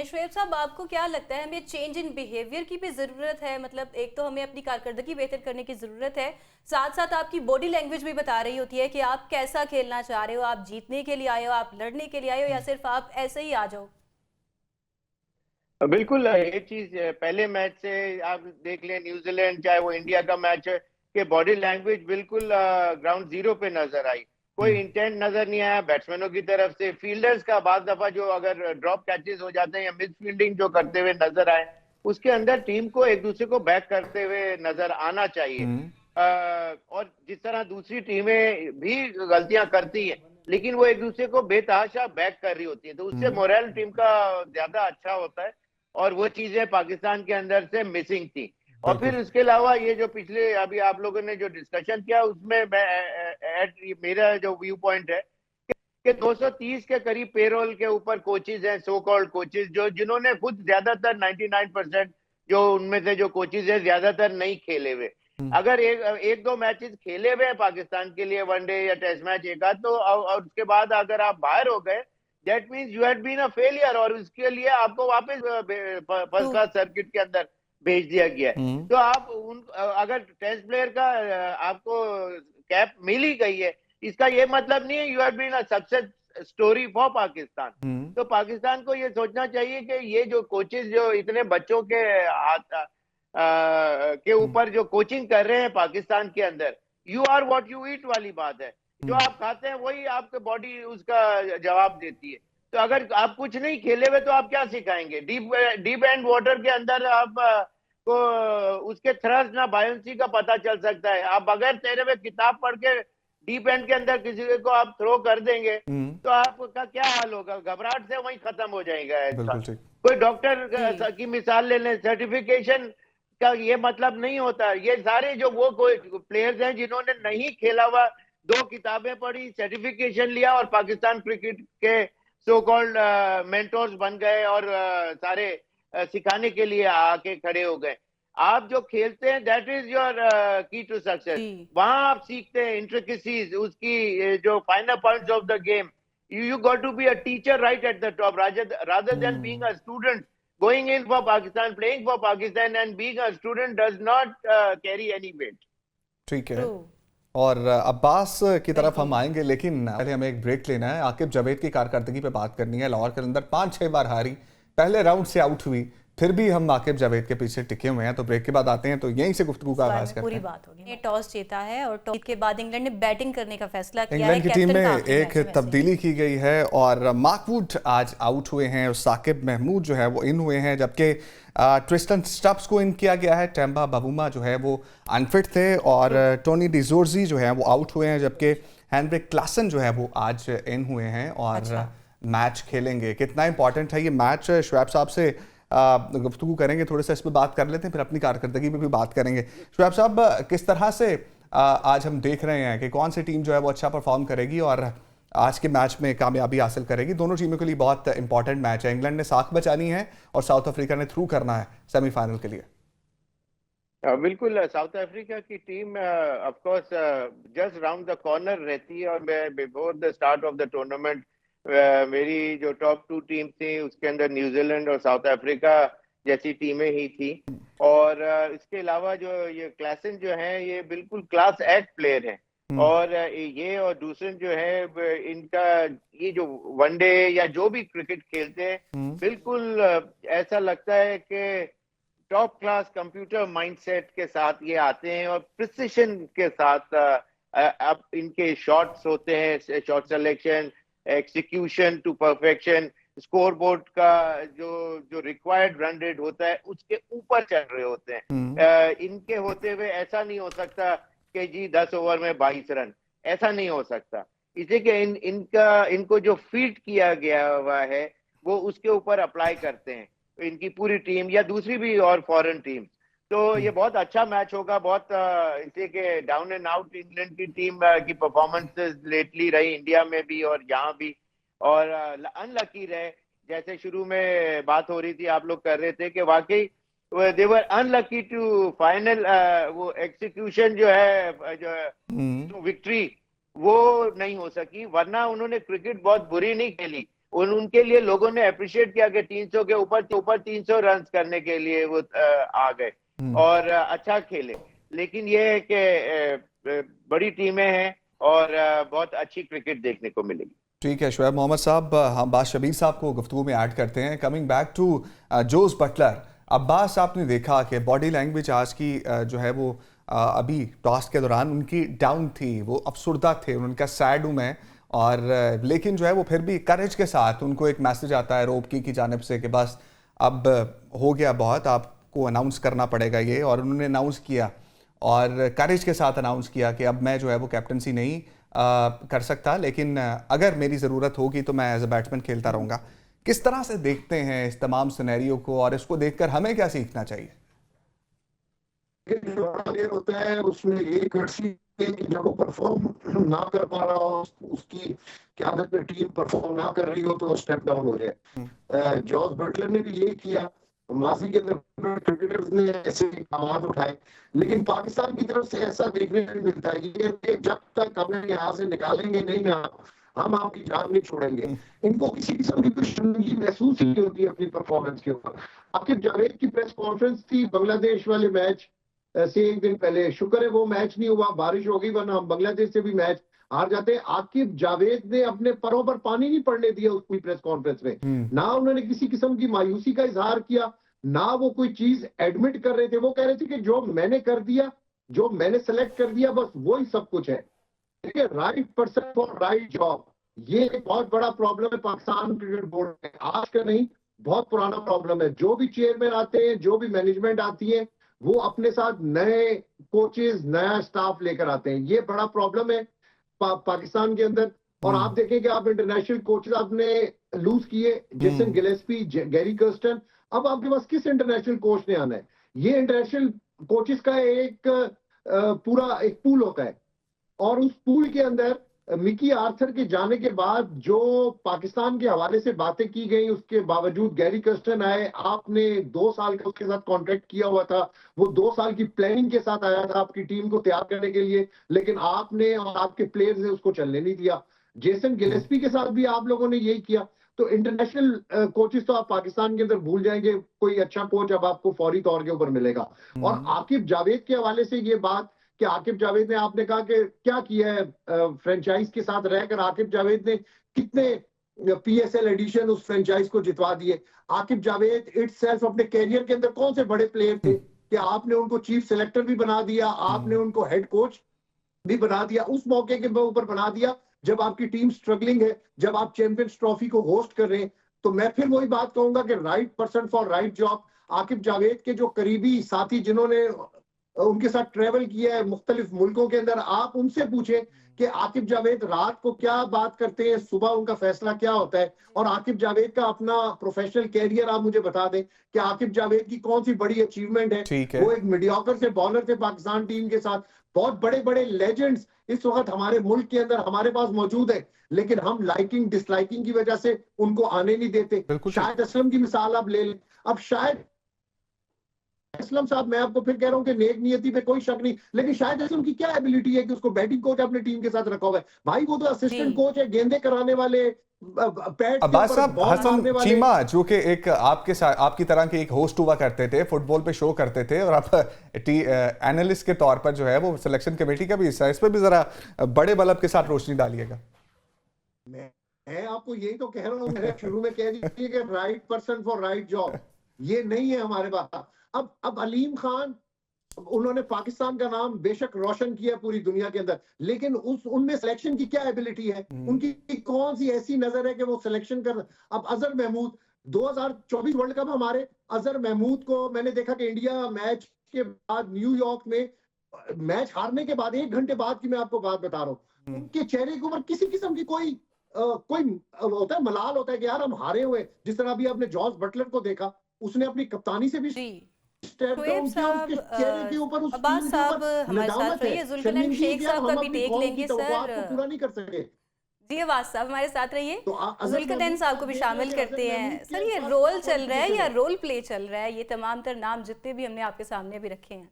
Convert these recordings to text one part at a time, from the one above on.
शोएब साहब, आपको क्या लगता है हमें चेंज इन बिहेवियर की भी ज़रूरत है? मतलब एक तो हमें अपनी कारकर्दगी बेहतर करने की ज़रूरत है, साथ साथ आपकी बॉडी लैंग्वेज भी बता रही होती है कि आप कैसा खेलना चाह रहे हो, आप जीतने के लिए आए हो, आप लड़ने के लिए आए हो या सिर्फ आप ऐसे ही आ जाओ। बिल्कुल ये चीज पहले मैच से आप देख लें, न्यूजीलैंड चाहे वो इंडिया का मैच है कि बॉडी लैंग्वेज बिल्कुल ग्राउंड जीरो पे नजर आई। कोई हम्म। इंटेंट नजर नहीं आया बैट्समैनों की तरफ से। फील्डर्स का बाज दफा जो अगर ड्रॉप कैचेस हो जाते हैं या मिस फील्डिंग जो करते हुए नजर आए, उसके अंदर टीम को एक दूसरे को बैक करते हुए नजर आना चाहिए। हम्म। और जिस तरह दूसरी टीमें भी गलतियां करती हैं, लेकिन वो एक दूसरे को बेतहाशा बैक कर रही होती है, तो उससे हम्म। मोरल टीम का ज्यादा अच्छा होता है। और वो चीजें पाकिस्तान के अंदर से मिसिंग थी। और बिल्कुल। फिर इसके अलावा ये जो पिछले अभी आप लोगों ने जो डिस्कशन किया, उसमें मेरा जो व्यू पॉइंट है कि 230 के करीब पेरोल के ऊपर कोचेज हैं, सो कॉल्ड कोचेज, जो जिन्होंने खुद ज्यादातर 99% जो उनमें से जो कोचेज हैं ज्यादातर नहीं खेले हुए। हम्म। अगर एक एक दो मैचेस खेले हुए हैं पाकिस्तान के लिए, वनडे या टेस्ट मैच एक आध, तो और उसके बाद अगर आप बाहर हो गए, that means you had been a failure, और उसके लिए आपको वापस ट्रू। फर्स्ट क्लास सर्किट के अंदर भेज दिया गया है। हम्म। तो आप अगर टेस्ट प्लेयर का आपको कैप मिल ही गई है, इसका ये मतलब नहीं है you have been a success story for Pakistan. हम्म। तो पाकिस्तान को ये सोचना चाहिए कि ये जो कोचेस जो इतने बच्चों के हाथ के हम्म। ऊपर जो कोचिंग कर रहे हैं पाकिस्तान के अंदर, you are what you eat वाली बात है। जो हम्म। आप खाते हैं वही आपके बॉडी उसका जवाब देती है। तो अगर आप कुछ नहीं खेले हुए तो आप क्या सिखाएंगे? डीप डीप एंड वाटर के अंदर आप को उसके थ्रस्ट ना बायोंसी का पता चल सकता है। आप बगैर तैरे हुए किताब पढ़ के डीप एंड के अंदर किसी को आप थ्रो कर देंगे, हम्म। तो आपका क्या हाल होगा? घबराहट से वहीं खत्म हो जाएगा इंसान। बिल्कुल ठीक। कोई डॉक्टर जी। की मिसाल ले लें, सर्टिफिकेशन का ये मतलब नहीं होता। ये सारे जो वो कोई प्लेयर्स हैं जिन्होंने नहीं खेला हुआ, दो किताबें पढ़ी, सर्टिफिकेशन लिया और पाकिस्तान क्रिकेट के सो कॉल्ड मेंटोर्स बन गए और सारे सिखाने के लिए आके खड़े हो गए। आप जो खेलते हैं दैट इज योर की टू सक्सेस। जी। वहां आप सीखते हैं इंट्रिकेसीज उसकी, जो final points of the game. You got to be a teacher right at the top, rather than being hmm. a student. Going in for Pakistan, playing for Pakistan, and being a student does not carry any weight. ठीक है। True. और अब्बास की तरफ हम बिल्कुल। आएंगे, लेकिन पहले हमें एक ब्रेक लेना है। आकिब जावेद की कारकर्दगी पे बात करनी है। लाहौर के अंदर 5-6 बार हारी, पहले राउंड से आउट हुई, फिर भी हम आकिब जावेद के पीछे टिके हुए हैं। तो ब्रेक के बाद आते हैं, तो यहीं से गुफ्तगू का इस बारे आगाज में करते पूरी हैं। बात होगी। ने टॉस जीता है और टॉस के बाद इंग्लैंड ने बैटिंग करने का फैसला किया है। इंग्लैंड की टीम कैप्टन का में आखिरी एक मैच है वैसे। तब्दीली की गई है और मार्कवुड आज आउट हुए हैं और साकिब महमूद जो है वो इन हुए हैं, जबकि ट्रिस्टन स्टब्स को इन किया गया है। टेम्बा बाबूमा जो है वो अनफिट थे और टोनी डिजोर्जी जो है वो आउट हुए हैं, जबकि हेनरिक क्लासन जो है वो आज इन हुए हैं और अच्छा। मैच खेलेंगे। कितना इंपॉर्टेंट है ये मैच, शुएब साहब से गुफ्तगू करेंगे, थोड़ा सा इस पर बात कर लेते हैं, फिर अपनी कारकर्दगी पे भी बात करेंगे। शुएब साहब, किस तरह से आज हम देख रहे हैं कि कौन सी टीम जो है वो अच्छा परफॉर्म करेगी और आज के मैच में कामयाबी हासिल करेगी? दोनों टीमों के लिए बहुत इंपॉर्टेंट मैच है। इंग्लैंड ने साख बचानी है और साउथ अफ्रीका ने थ्रू करना है सेमीफाइनल के लिए। बिल्कुल, साउथ अफ्रीका की team of course just round the corner रहती है। और before the start of the tournament मेरी जो टॉप टू टीम थी उसके अंदर न्यूजीलैंड और साउथ अफ्रीका जैसी टीमें ही थी। और इसके अलावा जो ये क्लासन जो है ये बिल्कुल क्लास एक्ट प्लेयर हैं। हम्म। और ये और दूसरे जो है इनका ये जो वनडे या जो भी क्रिकेट खेलते हैं, हम्म। बिल्कुल ऐसा लगता है कि टॉप क्लास कंप्यूटर माइंडसेट के साथ ये आते हैं और प्रिसिशन के साथ अब इनके शॉट्स होते हैं, shot selection, execution to perfection, scoreboard का जो जो रिक्वायर्ड रन रेट होता है उसके ऊपर चल रहे होते हैं। हम्म। इनके होते हुए ऐसा नहीं हो सकता कि जी 10 ओवर में 22 रन, ऐसा नहीं हो सकता। इसे कि इनको जो फीड किया गया हुआ है वो उसके ऊपर अप्लाई करते हैं इनकी पूरी टीम या दूसरी भी और फॉरेन टीम। तो ये बहुत अच्छा मैच होगा। बहुत इसे के डाउन एंड आउट इंग्लैंड की टीम की परफॉर्मेंसेस लेटली रही, इंडिया में भी और यहाँ भी। और अनलकी रहे, जैसे शुरू में बात हो रही थी, आप लोग कर रहे थे कि वाकई देवर अनलकी टू फाइनल, वो एग्जीक्यूशन जो है हम्म। जो विक्ट्री वो नहीं हो सकी। वरना उन्होंने क्रिकेट बहुत बुरी नहीं खेली, उनके लिए लोगों ने अप्रिशिएट किया कि 300 के ऊपर 300 रन करने के लिए वो आ गए और अच्छा खेले। लेकिन ये है कि बड़ी टीमें हैं और बहुत अच्छी क्रिकेट देखने को मिलेगी। ठीक है शुएब मोहम्मद साहब, हम बात शबीर साहब को गुफ्तगू में ऐड करते हैं। Coming back to Jos Buttler, Abbas आपने देखा कि बॉडी लैंग्वेज आज की जो है वो अभी टॉस के दौरान उनकी डाउन थी, वो अफसुर्दा थे, उनका सैड हूँ मैं, और लेकिन जो है वो फिर भी करेज के साथ उनको एक मैसेज आता है रोब की जानिब से कि बस अब हो गया बहुत, आपको अनाउंस करना पड़ेगा ये, और उन्होंने अनाउंस किया और करेज के साथ अनाउंस किया कि अब मैं जो है वो कैप्टनसी नहीं कर सकता, लेकिन अगर मेरी ज़रूरत होगी तो मैं एज अ बैट्समैन खेलता रहूँगा। किस तरह से देखते हैं इस तमाम सिनेरियो को और इसको देखकर हमें क्या सीखना चाहिए? ये होता है उसमें ये कर्सी जब वो परफॉर्म ना कर पा रहा हो, उसकी क़यादत में टीम परफॉर्म ना कर रही हो तो स्टेप डाउन हो जाए। जॉस बटलर ने भी यही किया, माजी के अंदर क्रिकेटर्स ने ऐसे काम उठाए, लेकिन पाकिस्तान की तरफ से ऐसा देखने को मिलता है कि जब तक हमें यहाँ से निकालेंगे नहीं ना, हम आपकी जान नहीं छोड़ेंगे। इनको किसी किस्म की कुछ शर्मिंदगी महसूस ही नहीं होती अपनी परफॉर्मेंस के ऊपर। आखिर जावेद की प्रेस कॉन्फ्रेंस थी बांग्लादेश वाले मैच से एक दिन पहले, शुक्र है वो मैच नहीं हुआ, बारिश हो गई, वरना हम बांग्लादेश से भी मैच हार जाते। आकिब जावेद ने अपने परों पर पानी नहीं पड़ने दिया उसकी प्रेस कॉन्फ्रेंस में, ना उन्होंने किसी किस्म की मायूसी का इजहार किया, ना वो कोई चीज एडमिट कर रहे थे। वो कह रहे थे कि जो मैंने कर दिया, जो मैंने सेलेक्ट कर दिया, बस वही सब कुछ है। ठीक है, right person for right job, ये एक बहुत बड़ा प्रॉब्लम है पाकिस्तान क्रिकेट बोर्ड में, आज का नहीं बहुत पुराना प्रॉब्लम है। जो भी चेयरमैन आते हैं, जो भी मैनेजमेंट आती है, वो अपने साथ नए कोचेस, नया स्टाफ लेकर आते हैं। ये बड़ा प्रॉब्लम है पाकिस्तान के अंदर। और आप देखें कि आप इंटरनेशनल कोचेस आपने लूज किए, जेसन गिलेस्पी, गैरी कर्स्टन, अब आपके पास किस इंटरनेशनल कोच ने आना है? ये इंटरनेशनल कोचेस का एक पूरा एक पूल होता है, और उस पूल के अंदर मिकी आर्थर के जाने के बाद जो पाकिस्तान के हवाले से बातें की गई, उसके बावजूद गैरी कर्स्टन आए, आपने 2 साल का उसके साथ कॉन्ट्रैक्ट किया हुआ था, वो 2 साल की प्लानिंग के साथ आया था आपकी टीम को तैयार करने के लिए, लेकिन आपने और आपके प्लेयर्स ने उसको चलने नहीं दिया। जेसन गिलेस्पी के साथ भी आप लोगों ने यही किया। तो इंटरनेशनल कोचेस तो आप पाकिस्तान के अंदर भूल जाएंगे, कोई अच्छा कोच अब आपको फौरी तौर के ऊपर मिलेगा। और आकिब जावेद के हवाले से ये बात कि आकिब जावेद ने, आपने कहा कि क्या किया है फ्रेंचाइज के साथ रहकर, आकिब जावेद ने कितने PSL एडिशन उस फ्रेंचाइज को जितवा दिए। आकिब जावेद इटसेल्फ अपने कैरियर के अंदर कौन से बड़े प्लेयर थे कि आपने उनको चीफ सेलेक्टर भी बना दिया, आपने उनको हेड कोच भी बना दिया, उस मौके के ऊपर बना दिया जब आपकी टीम स्ट्रगलिंग है, जब आप चैंपियंस ट्रॉफी को होस्ट कर रहे हैं। तो मैं फिर वही बात कहूंगा कि right person for right job. Aqib Javed के जो करीबी साथी जिन्होंने उनके साथ ट्रेवल किया है मुख्तलिफ मुल्कों के अंदर, आप उनसे पूछें कि आकिब जावेद रात को क्या बात करते हैं, सुबह उनका फैसला क्या होता है। और आकिब जावेद का अपना प्रोफेशनल कैरियर आप मुझे बता दें कि आकिब जावेद की कौन सी बड़ी अचीवमेंट है। वो एक मीडियोकर से बॉलर थे पाकिस्तान टीम के साथ, बहुत बड़े बड़े लेजेंड्स इस वक्त हमारे मुल्क के अंदर हमारे पास मौजूद है, लेकिन हम लाइकिंग डिसलाइकिंग की वजह से उनको आने नहीं देते। शाहिद असलम की मिसाल आप ले लें। अब शाहिद असलम साहब, मैं आपको फिर कह रहा हूं कि नेक नियति पे कोई शक नहीं, लेकिन शाहिद असलम की क्या एबिलिटी है कि उसको बैटिंग कोच अपने टीम के साथ रखा हुआ है? भाई वो तो असिस्टेंट कोच है, गेंदें कराने वाले, अब्बास साहब, हसन चीमा जो कि एक आपके साथ आपकी तरह के एक होस्ट हुआ करते थे, फुटबॉल पे शो करते थे, और आप एनालिस्ट के तौर पर जो है वो सिलेक्शन कमेटी का भी हिस्सा है, इस पर भी जरा बड़े बल्ब के साथ रोशनी डालिएगा। मैं आपको यही तो कह रहा हूँ, मैंने शुरू में कह दिया कि right person for right job, ये नहीं है हमारे पास। अब अलीम खान, उन्होंने पाकिस्तान का नाम बेशक रोशन किया पूरी दुनिया के अंदर, लेकिन उनमें सिलेक्शन की क्या एबिलिटी है? उनकी कौन सी ऐसी नजर है कि वो सिलेक्शन कर। अब अजहर महमूद, 2024 वर्ल्ड कप हमारे, अजहर महमूद को मैंने देखा कि इंडिया मैच के बाद न्यूयॉर्क में, मैच हारने के बाद 1 घंटे बाद की मैं आपको बात बता रहा हूँ, उनके चेहरे के ऊपर किसी किस्म की कोई होता है, मलाल होता है कि यार हम हारे हुए। जिस तरह अभी आपने जॉस बटलर को देखा, उसने अपनी कप्तानी से भी शुएब साहब, अब्बास साहब हमारे साथ रहिए, जुल्करनैन शेख साहब का भी टेक लेंगे सर। पूरा नहीं कर सके जी, अब्बास साहब हमारे साथ रहिए, जुल्करनैन साहब को भी शामिल करते हैं। सर, ये रोल चल रहा है या रोल प्ले चल रहा है? ये तमाम तर नाम जितने भी हमने आपके सामने भी रखे हैं,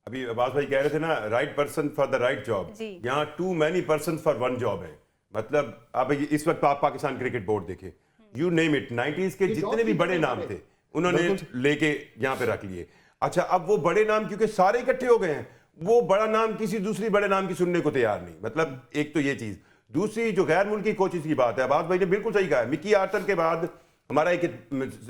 अभी अब्बास भाई कह रहे थे ना, right person for the right job, यहाँ too many person for one job है। मतलब आप इस वक्त आप पाकिस्तान क्रिकेट बोर्ड देखें, यू नेम इट, 90s के जितने भी बड़े नाम थे उन्होंने लेके यहाँ पे रख लिए। अच्छा, अब वो बड़े नाम क्योंकि सारे इकट्ठे हो गए हैं, वो बड़ा नाम किसी दूसरी बड़े नाम की सुनने को तैयार नहीं। मतलब एक तो ये चीज, दूसरी जो गैर मुल्की कोचेस की बात है, अब्बास भाई ने बिल्कुल सही कहा है। मिकी आर्टर के बाद हमारा एक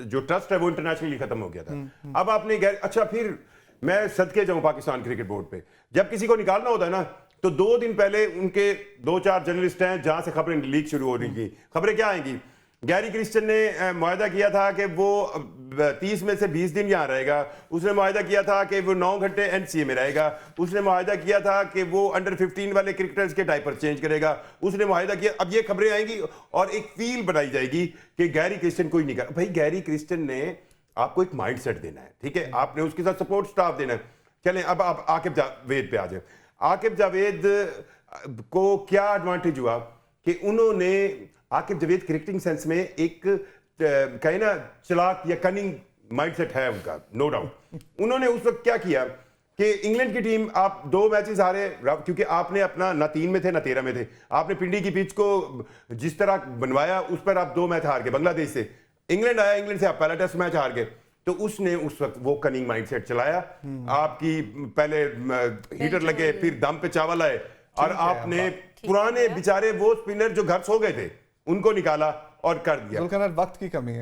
जो ट्रस्ट है वो इंटरनेशनली खत्म हो गया था। अब आपने अच्छा, फिर मैं सदके जाऊं पाकिस्तान क्रिकेट बोर्ड पे, जब किसी को निकालना होता है ना तो 2 दिन पहले उनके 2-4 जर्नलिस्ट हैं जहां से खबरें लीक शुरू हो रही थी। खबरें क्या आएंगी? गैरी क्रिस्टन ने मुआहदा किया था कि वो 30 में से 20 दिन यहाँ रहेगा। उसने मुआहदा किया था कि वो 9 घंटे एनसीए में रहेगा। उसने मुआहदा किया था कि वो अंडर 15 वाले क्रिकेटर्स के डायपर चेंज करेगा। उसने मुआहदा किया। अब ये खबरें आएंगी और एक फील बनाई जाएगी कि गैरी क्रिस्टन कोई नहीं कर। भाई गैरी क्रिस्टन ने आपको एक माइंडसेट देना है, ठीक है, आपने उसके साथ सपोर्ट स्टाफ देना है। चलें अब आप आकिब जावेद पे आ जाए। आकिब जावेद को क्या एडवांटेज हुआ कि उन्होंने, आकिब जावेद क्रिकेटिंग सेंस में एक कहे ना चालाक या कनिंग माइंडसेट है उनका, नो डाउट। उन्होंने उस वक्त क्या किया कि इंग्लैंड की टीम, आप 2 मैचेस हारे क्योंकि आपने अपना ना 3 में थे ना 13 में थे। आपने पिंडी की पिच को जिस तरह बनवाया उस पर आप 2 मैच हार गए बांग्लादेश से। इंग्लैंड आया, इंग्लैंड से आप पहला टेस्ट मैच हार गए। तो उसने उस वक्त वो कनिंग माइंडसेट चलाया। आपकी पहले हीटर लगे, फिर दम पे चावल आए और आपने पुराने बेचारे वो स्पिनर जो घर सो गए थे उनको निकाला और कर दिया। जुल्करनैन, वक्त की कमी है।